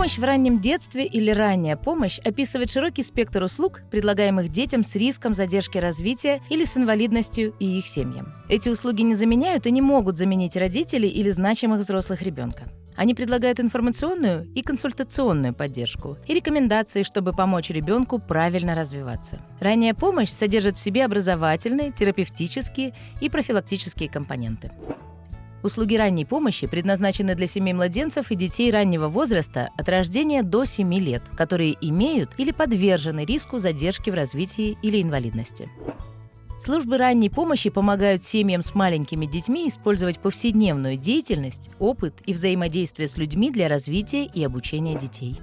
Помощь в раннем детстве или ранняя помощь описывает широкий спектр услуг, предлагаемых детям с риском задержки развития или с инвалидностью и их семьям. Эти услуги не заменяют и не могут заменить родителей или значимых взрослых ребенка. Они предлагают информационную и консультационную поддержку и рекомендации, чтобы помочь ребенку правильно развиваться. Ранняя помощь содержит в себе образовательные, терапевтические и профилактические компоненты. Услуги ранней помощи предназначены для семей младенцев и детей раннего возраста от рождения до 7 лет, которые имеют или подвержены риску задержки в развитии или инвалидности. Службы ранней помощи помогают семьям с маленькими детьми использовать повседневную деятельность, опыт и взаимодействие с людьми для развития и обучения детей.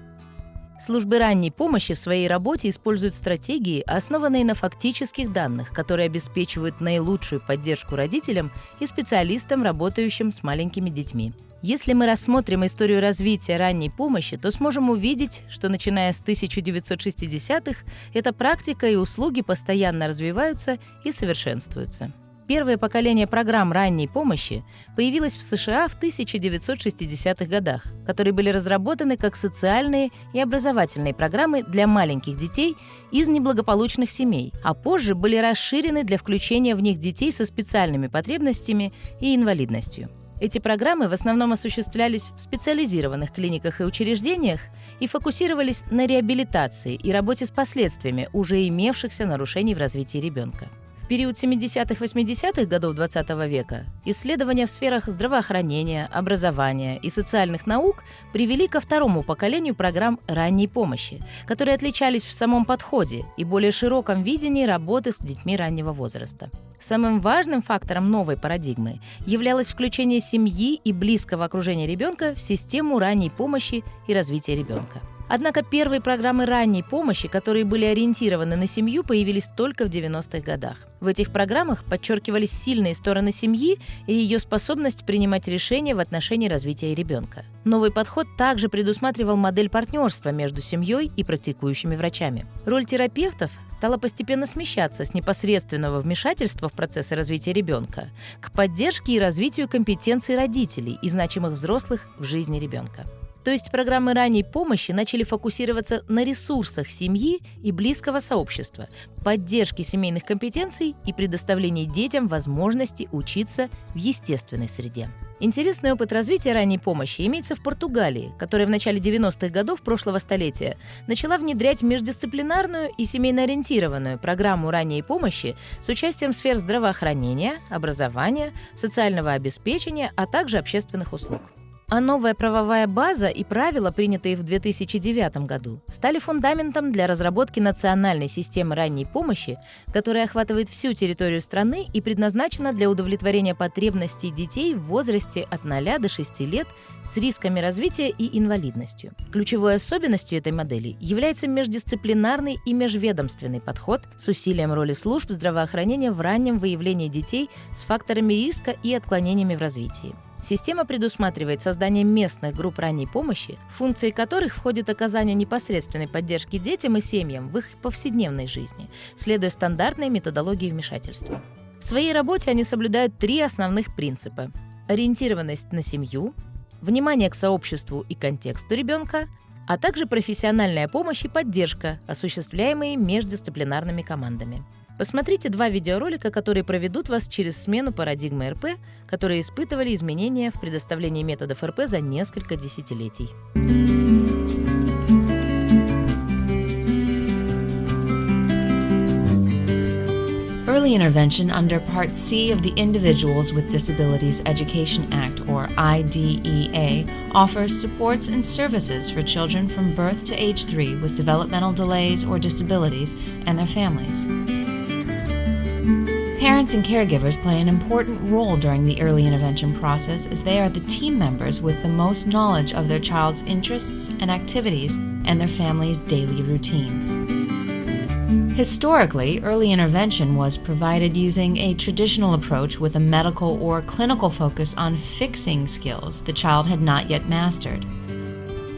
Службы ранней помощи в своей работе используют стратегии, основанные на фактических данных, которые обеспечивают наилучшую поддержку родителям и специалистам, работающим с маленькими детьми. Если мы рассмотрим историю развития ранней помощи, то сможем увидеть, что начиная с 1960-х эта практика и услуги постоянно развиваются и совершенствуются. Первое поколение программ ранней помощи появилось в США в 1960-х годах, которые были разработаны как социальные и образовательные программы для маленьких детей из неблагополучных семей, а позже были расширены для включения в них детей со специальными потребностями и инвалидностью. Эти программы в основном осуществлялись в специализированных клиниках и учреждениях и фокусировались на реабилитации и работе с последствиями уже имевшихся нарушений в развитии ребенка. В период 70-80-х годов XX века исследования в сферах здравоохранения, образования и социальных наук привели ко второму поколению программ ранней помощи, которые отличались в самом подходе и более широком видении работы с детьми раннего возраста. Самым важным фактором новой парадигмы являлось включение семьи и близкого окружения ребенка в систему ранней помощи и развития ребенка. Однако первые программы ранней помощи, которые были ориентированы на семью, появились только в 90-х годах. В этих программах подчеркивались сильные стороны семьи и ее способность принимать решения в отношении развития ребенка. Новый подход также предусматривал модель партнерства между семьей и практикующими врачами. Роль терапевтов стала постепенно смещаться с непосредственного вмешательства в процессы развития ребенка к поддержке и развитию компетенций родителей и значимых взрослых в жизни ребенка. То есть программы ранней помощи начали фокусироваться на ресурсах семьи и близкого сообщества, поддержке семейных компетенций и предоставлении детям возможности учиться в естественной среде. Интересный опыт развития ранней помощи имеется в Португалии, которая в начале 90-х годов прошлого столетия начала внедрять междисциплинарную и семейно-ориентированную программу ранней помощи с участием сфер здравоохранения, образования, социального обеспечения, а также общественных услуг. А новая правовая база и правила, принятые в 2009 году, стали фундаментом для разработки национальной системы ранней помощи, которая охватывает всю территорию страны и предназначена для удовлетворения потребностей детей в возрасте от 0 до 6 лет с рисками развития и инвалидностью. Ключевой особенностью этой модели является междисциплинарный и межведомственный подход с усилием роли служб здравоохранения в раннем выявлении детей с факторами риска и отклонениями в развитии. Система предусматривает создание местных групп ранней помощи, в функции которых входит оказание непосредственной поддержки детям и семьям в их повседневной жизни, следуя стандартной методологии вмешательства. В своей работе они соблюдают 3 основных принципа: ориентированность на семью, внимание к сообществу и контексту ребенка, а также профессиональная помощь и поддержка, осуществляемые междисциплинарными командами. Посмотрите 2 видеоролика, которые проведут вас через смену парадигмы РП, которые испытывали изменения в предоставлении методов РП за несколько десятилетий. Early intervention under Part C of the Individuals with Disabilities Education Act, or IDEA, offers supports and services for children from birth to age 3 with developmental delays or disabilities and their families. Parents and caregivers play an important role during the early intervention process, as they are the team members with the most knowledge of their child's interests and activities and their family's daily routines. Historically, early intervention was provided using a traditional approach with a medical or clinical focus on fixing skills the child had not yet mastered.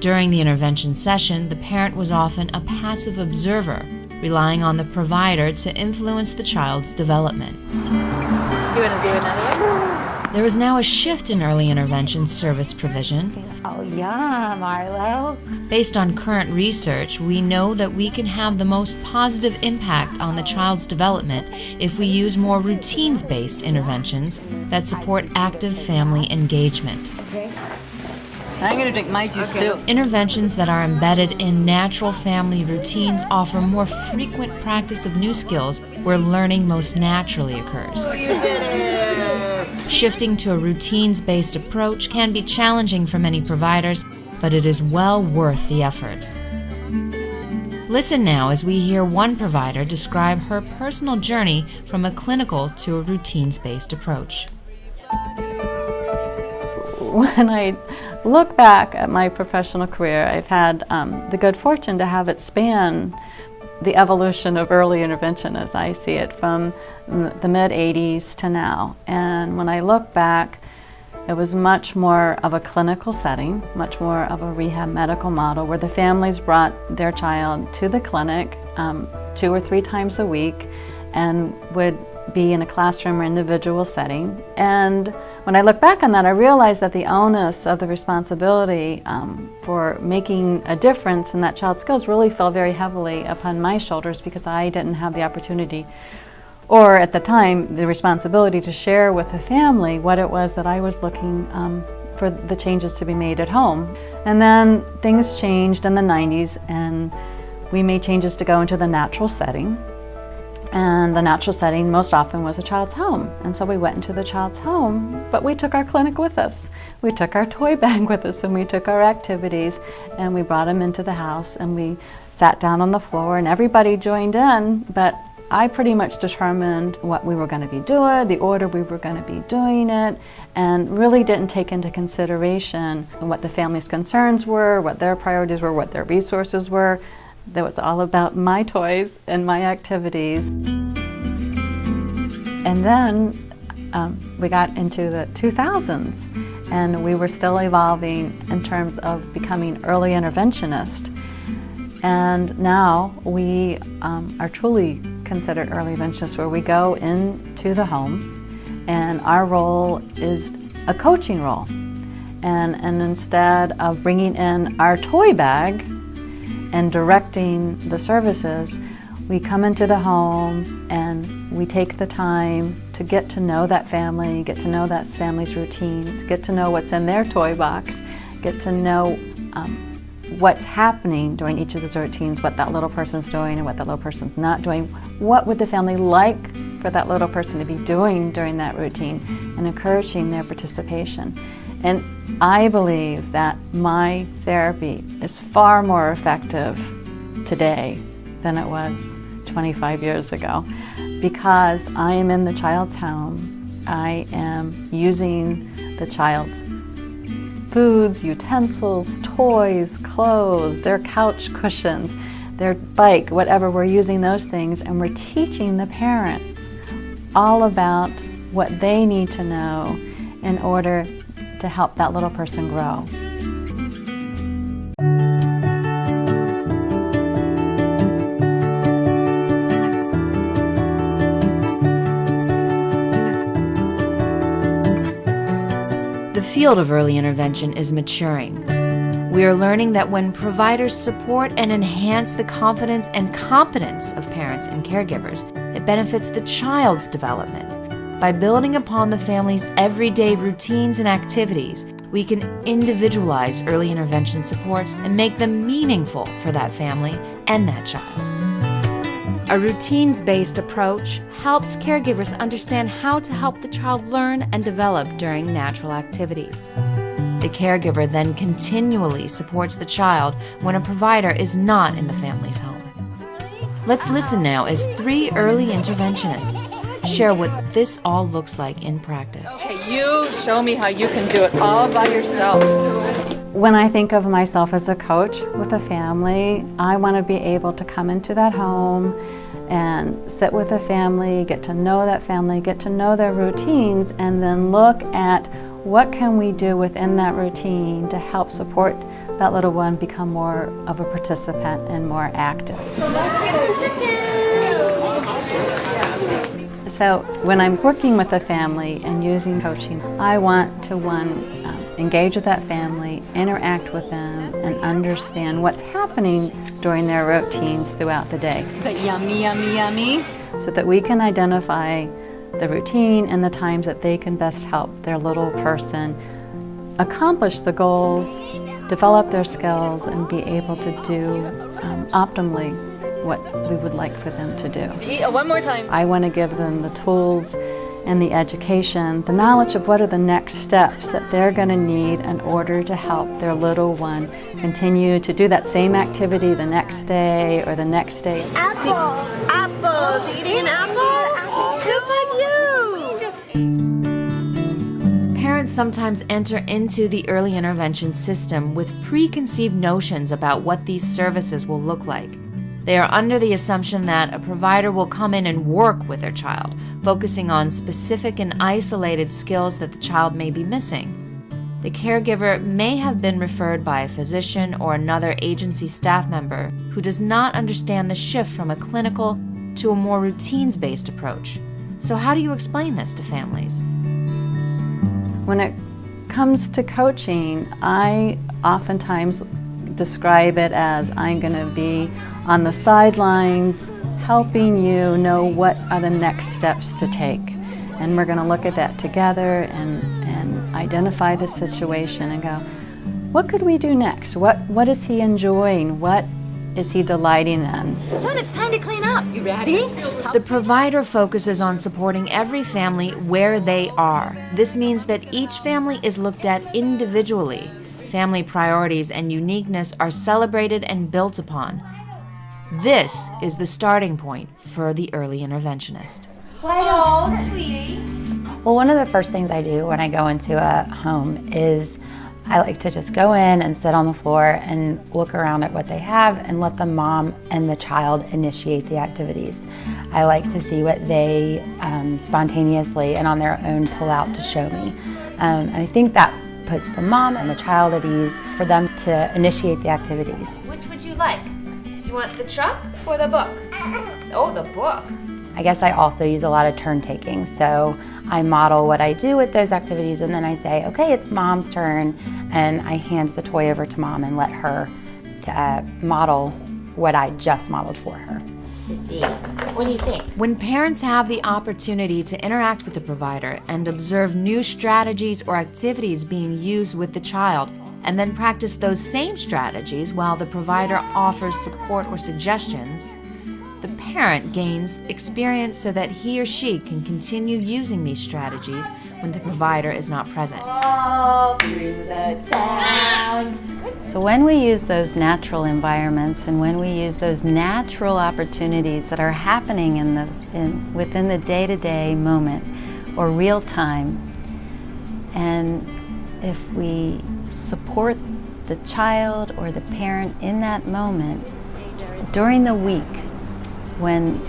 During the intervention session, the parent was often a passive observer, relying on the provider to influence the child's development. You want to do another one? There is now a shift in early intervention service provision. Oh, yeah, Marlo. Based on current research, we know that we can have the most positive impact on the child's development if we use more routines-based interventions that support active family engagement. I'm going to drink my juice too. Interventions that are embedded in natural family routines offer more frequent practice of new skills where learning most naturally occurs. You did it! Shifting to a routines-based approach can be challenging for many providers, but it is well worth the effort. Listen now as we hear one provider describe her personal journey from a clinical to a routines-based approach. When I look back at my professional career, I've had the good fortune to have it span the evolution of early intervention as I see it from the mid-'80s to now. And when I look back, it was much more of a clinical setting, much more of a rehab medical model where the families brought their child to the clinic 2 or 3 times a week and would be in a classroom or individual setting. And when I look back on that, I realized that the onus of the responsibility for making a difference in that child's skills really fell very heavily upon my shoulders because I didn't have the opportunity, or at the time, the responsibility to share with the family what it was that I was looking for the changes to be made at home. And then things changed in the 90s and we made changes to go into the natural setting. And the natural setting most often was a child's home. And so we went into the child's home, but we took our clinic with us. We took our toy bag with us and we took our activities and we brought them into the house and we sat down on the floor and everybody joined in, but I pretty much determined what we were going to be doing, the order we were going to be doing it, and really didn't take into consideration what the family's concerns were, what their priorities were, what their resources were. That was all about my toys and my activities. And then we got into the 2000s and we were still evolving in terms of becoming early interventionist. And now we are truly considered early interventionists where we go into the home and our role is a coaching role. And instead of bringing in our toy bag and directing the services, we come into the home and we take the time to get to know that family, get to know that family's routines, get to know what's in their toy box, get to know what's happening during each of those routines, what that little person's doing and what that little person's not doing. What would the family like for that little person to be doing during that routine, and encouraging their participation. And I believe that my therapy is far more effective today than it was 25 years ago because I am in the child's home. I am using the child's foods, utensils, toys, clothes, their couch cushions, their bike, whatever. We're using those things and we're teaching the parents all about what they need to know in order to help that little person grow. The field of early intervention is maturing. We are learning that when providers support and enhance the confidence and competence of parents and caregivers, it benefits the child's development. By building upon the family's everyday routines and activities, we can individualize early intervention supports and make them meaningful for that family and that child. A routines-based approach helps caregivers understand how to help the child learn and develop during natural activities. The caregiver then continually supports the child when a provider is not in the family's home. Let's listen now as 3 early interventionists share what this all looks like in practice. Okay, you show me how you can do it all by yourself. When I think of myself as a coach with a family, I want to be able to come into that home and sit with a family, get to know that family, get to know their routines, and then look at what can we do within that routine to help support that little one become more of a participant and more active. So when I'm working with a family and using coaching, I want to, engage with that family, interact with them, and understand what's happening during their routines throughout the day. Is that yummy, yummy, yummy? So that we can identify the routine and the times that they can best help their little person accomplish the goals, develop their skills, and be able to do optimally what we would like for them to do. One more time. I want to give them the tools and the education, the knowledge of what are the next steps that they're going to need in order to help their little one continue to do that same activity the next day or the next day. Apple. Apple. Eating an apple? Just like you. Parents sometimes enter into the early intervention system with preconceived notions about what these services will look like. They are under the assumption that a provider will come in and work with their child, focusing on specific and isolated skills that the child may be missing. The caregiver may have been referred by a physician or another agency staff member who does not understand the shift from a clinical to a more routines-based approach. So how do you explain this to families? When it comes to coaching, I oftentimes describe it as I'm going to be on the sidelines helping you know what are the next steps to take. And we're going to look at that together and identify the situation and go, what could we do next? What is he enjoying? What is he delighting in? Son, it's time to clean up. You ready? The provider focuses on supporting every family where they are. This means that each family is looked at individually. Family priorities and uniqueness are celebrated and built upon. This is the starting point for the early interventionist. Oh, sweetie. Well, one of the first things I do when I go into a home is I like to just go in and sit on the floor and look around at what they have and let the mom and the child initiate the activities. I like to see what they spontaneously and on their own pull out to show me. And I think that puts the mom and the child at ease for them to initiate the activities. Which would you like? Do you want the truck or the book? Oh, the book. I guess I also use a lot of turn taking. So I model what I do with those activities and then I say, okay, it's mom's turn, and I hand the toy over to mom and let her model what I just modeled for her. Let's see. What do you think? When parents have the opportunity to interact with the provider and observe new strategies or activities being used with the child, and then practice those same strategies while the provider offers support or suggestions, the parent gains experience so that he or she can continue using these strategies when the provider is not present. All through the town. So when we use those natural environments and when we use those natural opportunities that are happening within the day-to-day moment or real time, and if we support the child or the parent in that moment during the week when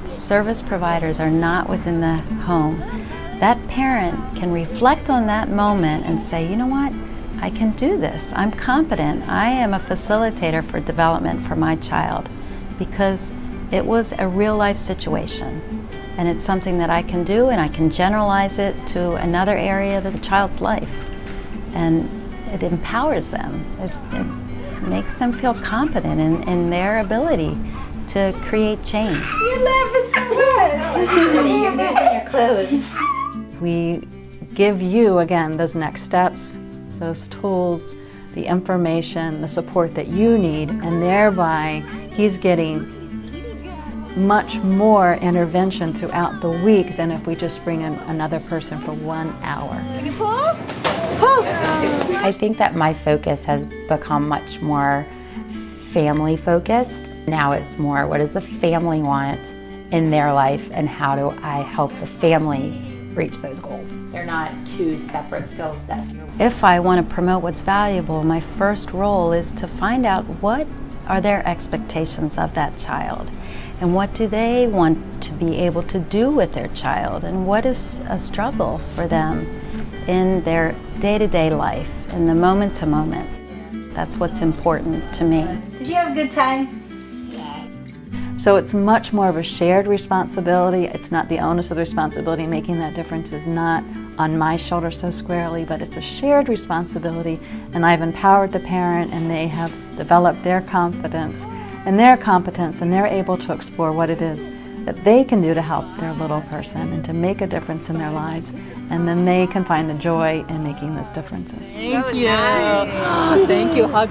service providers are not within the home, that parent can reflect on that moment and say, you know what, I can do this. I'm competent. I am a facilitator for development for my child because it was a real life situation. And it's something that I can do, and I can generalize it to another area of the child's life. And it empowers them. It makes them feel confident in their ability to create change. You're laughing so much. You're losing your clothes. We give you, again, those next steps, those tools, the information, the support that you need, and thereby he's getting much more intervention throughout the week than if we just bring in another person for 1 hour. Can you pull? Pull! I think that my focus has become much more family focused. Now it's more, what does the family want in their life and how do I help the family reach those goals? They're not two separate skill sets. If I want to promote what's valuable, my first role is to find out what are their expectations of that child and what do they want to be able to do with their child and what is a struggle for them in their day-to-day life, in the moment-to-moment. That's what's important to me. Did you have a good time? So it's much more of a shared responsibility. It's not the onus of the responsibility. Making that difference is not on my shoulder so squarely, but it's a shared responsibility, and I've empowered the parent, and they have developed their confidence and their competence, and they're able to explore what it is that they can do to help their little person and to make a difference in their lives, and then they can find the joy in making those differences. Thank you. Thank you. Hug.